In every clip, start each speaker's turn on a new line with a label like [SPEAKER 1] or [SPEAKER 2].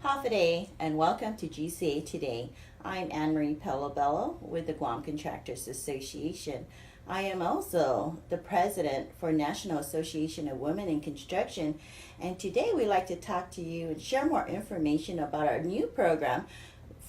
[SPEAKER 1] Half a day, and welcome to GCA Today. I'm Anne-Marie Pelobello with the Guam Contractors Association. I am also the president for National Association of Women in Construction, and today we'd like to talk to you and share more information about our new program,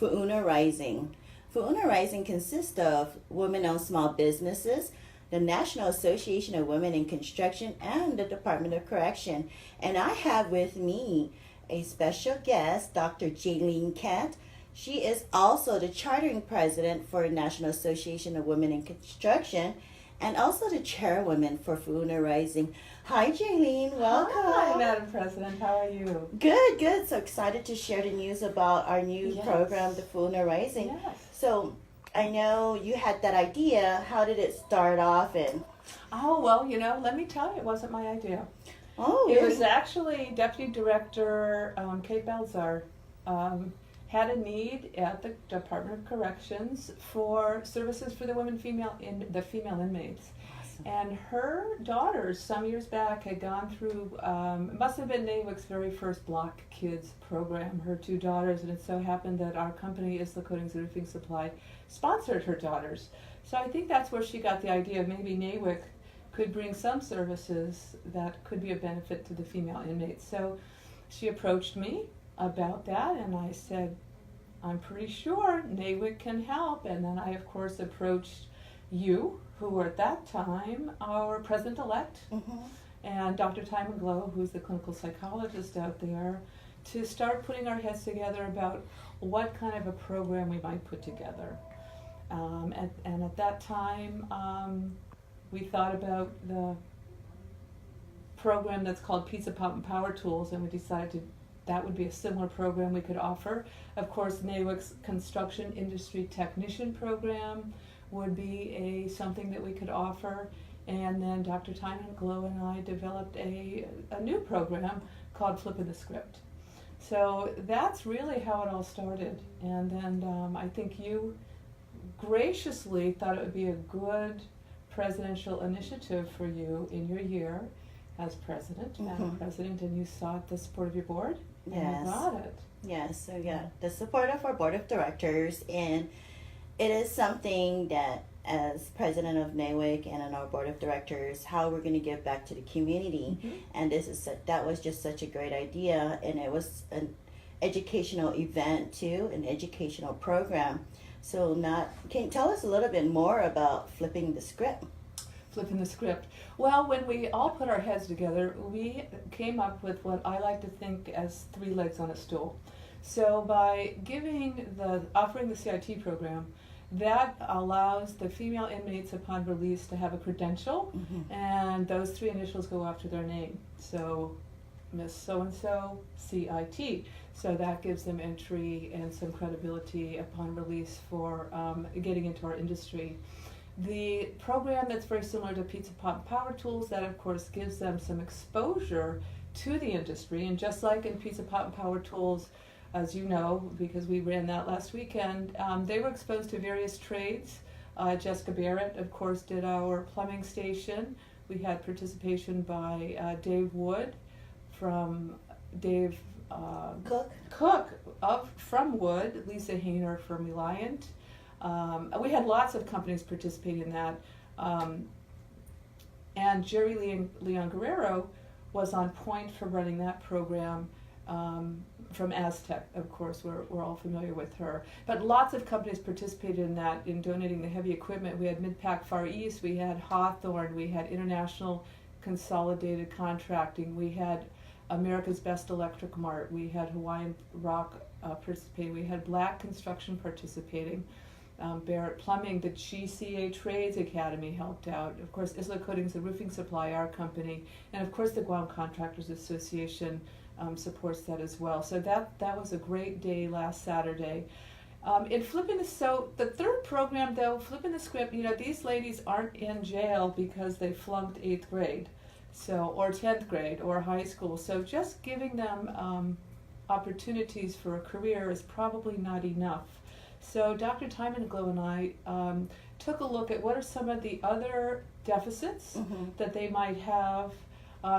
[SPEAKER 1] Fu'una Rising. Fu'una Rising consists of women-owned small businesses, the National Association of Women in Construction, and the Department of Correction. And I have with me a special guest, Dr. Jaylene Kent. She is also the chartering president for National Association of Women in Construction and also the chairwoman for Fu'una Rising. Hi, Jaylene. Welcome.
[SPEAKER 2] Hi, Madam President. How are you?
[SPEAKER 1] Good, good. So excited to share the news about our new program, the Fu'una Rising.
[SPEAKER 2] Yes.
[SPEAKER 1] So I know you had that idea. How did it start off? And
[SPEAKER 2] Oh, well, let me tell you, it wasn't my idea.
[SPEAKER 1] oh,
[SPEAKER 2] It
[SPEAKER 1] really?
[SPEAKER 2] was actually Deputy Director Kate Belzar had a need at the Department of Corrections for services for the female inmates.
[SPEAKER 1] Awesome.
[SPEAKER 2] And her daughters, some years back, had gone through, it must have been NAWIC's very first Block Kids program, her two daughters, and it so happened that our company, Isla Coatings and Roofing Supply, sponsored her daughters. So I think that's where she got the idea of maybe NAWIC could bring some services that could be a benefit to the female inmates. So she approached me about that, and I said, I'm pretty sure NAWIC can help. And then I, of course, approached you, who were at that time our president-elect,
[SPEAKER 1] Mhm.
[SPEAKER 2] and Dr. Timon Glow, who's the clinical psychologist out there, to start putting our heads together about what kind of a program we might put together. And at that time, we thought about the program that's called Pizza Pop and Power Tools, and we decided that would be a similar program we could offer. Of course, NAWIC's Construction Industry Technician program would be something that we could offer. And then Dr. Timon Glow and I developed a new program called Flipping the Script. So that's really how it all started. And then I think you graciously thought it would be a good presidential initiative for you in your year as president, Madam President, and you sought the support of your board, and
[SPEAKER 1] Yes.
[SPEAKER 2] you got it.
[SPEAKER 1] Yes, so yeah, the support of our board of directors, and it is something that as president of NAWIC and on our board of directors, how we're going to give back to the community. And that was just such a great idea, and it was an educational event too, an educational program. So can you tell us a little bit more about flipping the script?
[SPEAKER 2] Flipping the script. Well, when we all put our heads together, we came up with what I like to think as three legs on a stool. So by offering the CIT program, that allows the female inmates upon release to have a credential, and those three initials go after their name. So Miss So-and-so, CIT. So that gives them entry and some credibility upon release for getting into our industry. The program that's very similar to Pizza Pop Power Tools, that of course gives them some exposure to the industry. And just like in Pizza Pop Power Tools, as you know, because we ran that last weekend, they were exposed to various trades. Jessica Barrett, of course, did our plumbing station. We had participation by Dave Wood from Cook from Wood, Lisa Hayner from Reliant. We had lots of companies participate in that. And Jerry Leon Guerrero was on point for running that program from Aztec, of course, we're all familiar with her. But lots of companies participated in that, in donating the heavy equipment. We had Midpac Far East, we had Hawthorne, we had International Consolidated Contracting, we had America's Best Electric Mart, we had Hawaiian Rock participating, we had Black Construction participating, Barrett Plumbing, the GCA Trades Academy helped out, of course Isla Coatings and Roofing Supply, our company, and of course the Guam Contractors Association supports that as well. So that was a great day last Saturday. In the third program though, Flipping the Script, these ladies aren't in jail because they flunked 8th grade. Or 10th grade or high school. So just giving them opportunities for a career is probably not enough. So Dr. Timon Glow and I took a look at what are some of the other deficits that they might have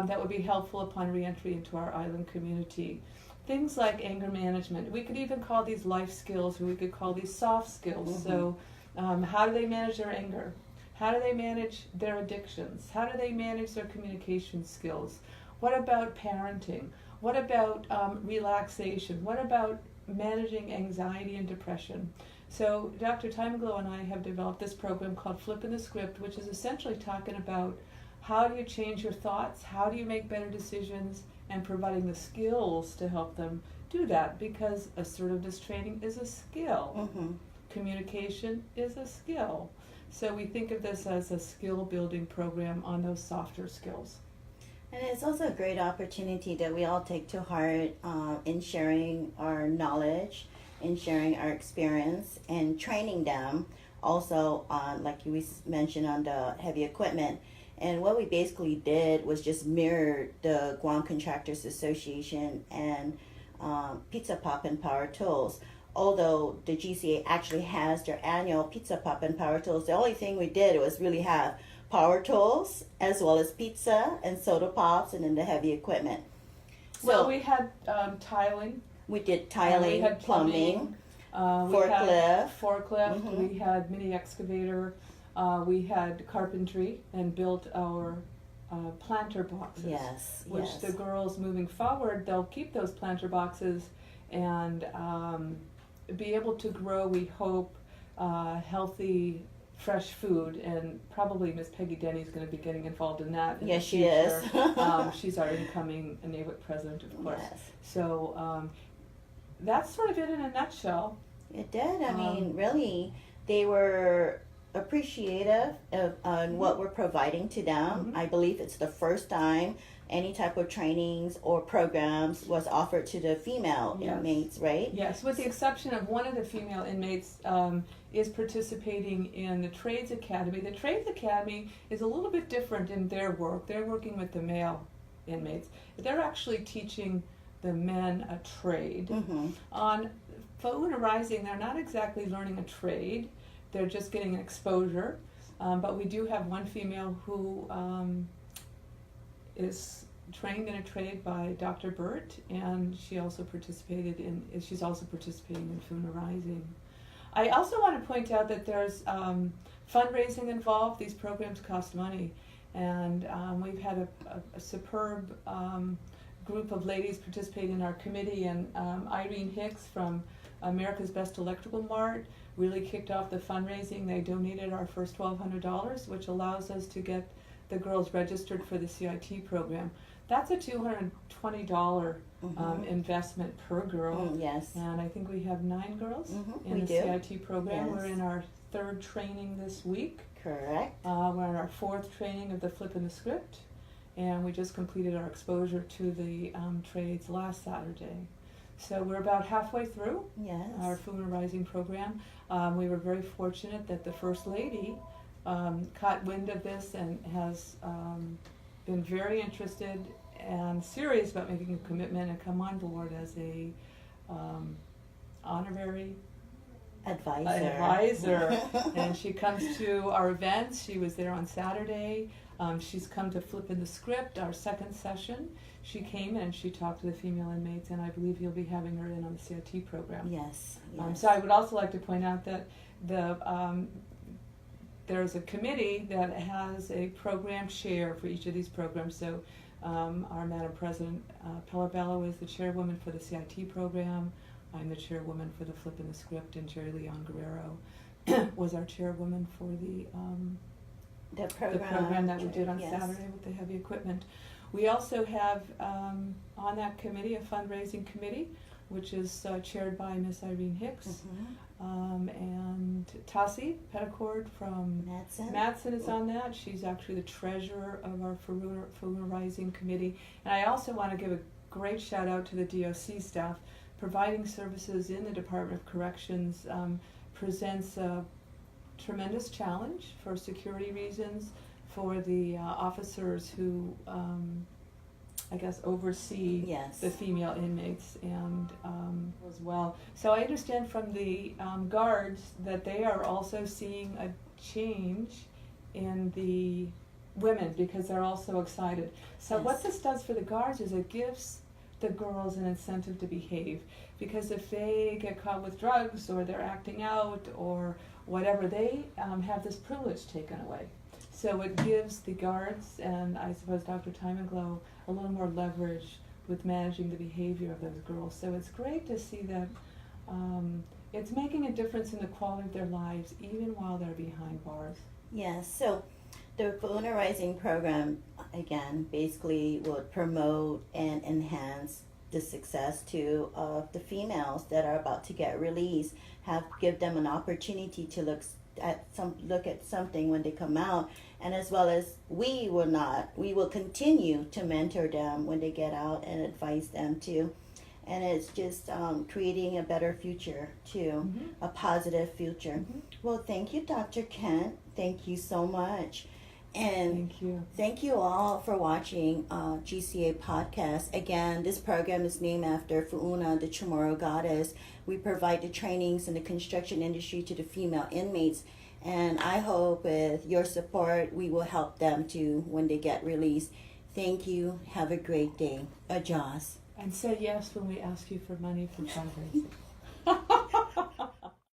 [SPEAKER 2] that would be helpful upon reentry into our island community. Things like anger management. We could even call these life skills, or we could call these soft skills. So how do they manage their anger? How do they manage their addictions? How do they manage their communication skills? What about parenting? What about relaxation? What about managing anxiety and depression? So Dr. Timeglow and I have developed this program called Flipping the Script, which is essentially talking about how do you change your thoughts, how do you make better decisions, and providing the skills to help them do that, because assertiveness training is a skill. Communication is a skill. So we think of this as a skill building program on those softer skills.
[SPEAKER 1] And it's also a great opportunity that we all take to heart in sharing our knowledge, in sharing our experience, and training them also on, like you mentioned, on the heavy equipment. And what we basically did was just mirror the Guam Contractors Association and Pizza Pop and Power Tools. Although the GCA actually has their annual Pizza Pop and Power Tools, the only thing we did was really have power tools as well as pizza and soda pops, and then the heavy equipment. So
[SPEAKER 2] well, we had tiling.
[SPEAKER 1] We did tiling,
[SPEAKER 2] we had plumbing,
[SPEAKER 1] forklift.
[SPEAKER 2] We had mini excavator. We had carpentry and built our planter boxes. Which the girls moving forward, they'll keep those planter boxes and be able to grow, we hope, healthy, fresh food. And probably Miss Peggy Denny is going to be getting involved in that. In
[SPEAKER 1] yes,
[SPEAKER 2] the
[SPEAKER 1] she
[SPEAKER 2] future.
[SPEAKER 1] is.
[SPEAKER 2] She's our incoming NAWIC president, of course.
[SPEAKER 1] Yes.
[SPEAKER 2] So that's sort of it in a nutshell.
[SPEAKER 1] It did. I mean, really, they were appreciative of what we're providing to them. I believe it's the first time any type of trainings or programs was offered to the female inmates, right?
[SPEAKER 2] Yes, with the exception of one of the female inmates is participating in the Trades Academy. The Trades Academy is a little bit different in their work. They're working with the male inmates. They're actually teaching the men a trade. On Food Arising, they're not exactly learning a trade. They're just getting an exposure. But we do have one female who is trained in a trade by Dr. Burt, and she also she's also participating in Food Arising. I also want to point out that there's fundraising involved. These programs cost money, and we've had a superb group of ladies participate in our committee, and Irene Hicks from America's Best Electrical Mart really kicked off the fundraising. They donated our first $1,200, which allows us to get the girls registered for the CIT program. That's a $220 investment per girl.
[SPEAKER 1] Yes.
[SPEAKER 2] And I think we have 9 girls in the CIT program. We're in our 3rd training this week.
[SPEAKER 1] Correct.
[SPEAKER 2] We're in our 4th training of the Flipping the Script. And we just completed our exposure to the trades last Saturday. So we're about halfway through our Food Rising program. We were very fortunate that the First Lady caught wind of this and has been very interested and serious about making a commitment and come on board as a honorary advisor. And she comes to our events. She was there on Saturday. She's come to Flipping the Script, our 2nd session. She came and she talked to the female inmates, and I believe you'll be having her in on the CIT program.
[SPEAKER 1] Yes.
[SPEAKER 2] So I would also like to point out that there's a committee that has a program chair for each of these programs. So our Madam President, Pelabello, is the chairwoman for the CIT program. I'm the chairwoman for the Flipping the Script, and Jerry Leon Guerrero was our chairwoman for the program that we did on Saturday with the heavy equipment. We also have on that committee a fundraising committee, which is chaired by Miss Irene Hicks. And Tassie Petticord from Matson is on that. She's actually the treasurer of our Food Rising committee. And I also want to give a great shout out to the DOC staff. Providing services in the Department of Corrections presents a tremendous challenge for security reasons for the officers who I guess oversee the female inmates and as well. So I understand from the guards that they are also seeing a change in the women because they're all so excited. So
[SPEAKER 1] Yes.
[SPEAKER 2] what this does for the guards is it gives the girls an incentive to behave, because if they get caught with drugs or they're acting out or whatever, they have this privilege taken away. So it gives the guards and I suppose Dr. Time and Glow a little more leverage with managing the behavior of those girls. So it's great to see that it's making a difference in the quality of their lives even while they're behind bars.
[SPEAKER 1] Yes, so the Fauna Rising program, again, basically would promote and enhance the success too of the females that are about to get released, give them an opportunity to look at something when they come out, and as well as we will continue to mentor them when they get out and advise them too. And it's just creating a better future too, a positive future. Well, thank you, Dr. Kent. Thank you so much. And
[SPEAKER 2] Thank you.
[SPEAKER 1] thank you all for watching GCA Podcast. Again, this program is named after Fu'una, the Chamorro goddess. We provide the trainings in the construction industry to the female inmates. And I hope with your support, we will help them too when they get released. Thank you. Have a great day. Ajaz.
[SPEAKER 2] And say yes when we ask you for money for fundraising.